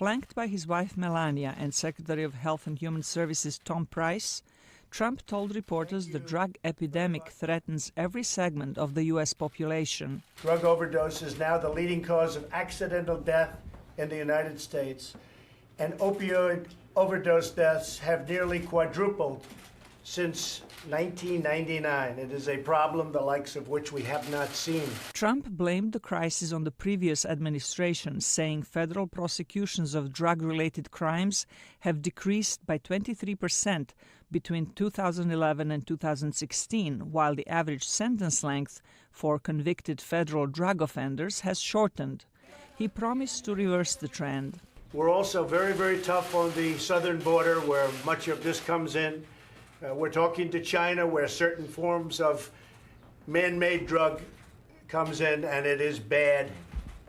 Flanked by his wife Melania and Secretary of Health and Human Services Tom Price, Trump told reporters the drug epidemic threatens every segment of the U.S. population. Drug overdose is now the leading cause of accidental death in the United States, and opioid overdose deaths have nearly quadrupled since 1999. It is a problem the likes of which we have not seen. Trump blamed the crisis on the previous administration, saying federal prosecutions of drug-related crimes have decreased by 23% between 2011 and 2016, while the average sentence length for convicted federal drug offenders has shortened. He promised to reverse the trend. We're also very, very tough on the southern border where much of this comes in. We're talking to China where certain forms of man-made drug comes in, and it is bad.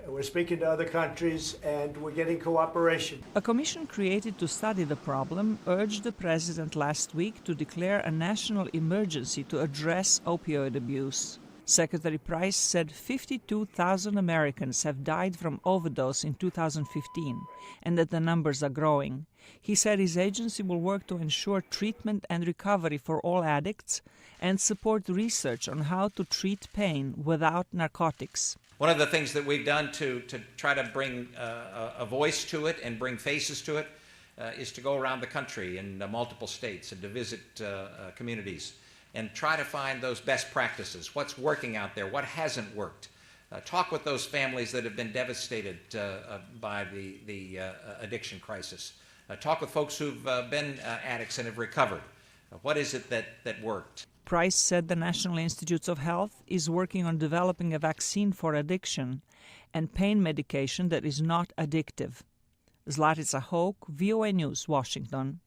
We're speaking to other countries, and we're getting cooperation. A commission created to study the problem urged the president last week to declare a national emergency to address opioid abuse. Secretary Price said 52,000 Americans have died from overdose in 2015 and that the numbers are growing. He said his agency will work to ensure treatment and recovery for all addicts and support research on how to treat pain without narcotics. One of the things that we've done to try to bring a voice to it and bring faces to it is to go around the country in multiple states and to visit communities and try to find those best practices, what's working out there, what hasn't worked. Talk with those families that have been devastated by the addiction crisis. Talk with folks who've been addicts and have recovered. What is it that worked? Price said the National Institutes of Health is working on developing a vaccine for addiction and pain medication that is not addictive. Zlatica, Hoke, VOA News, Washington.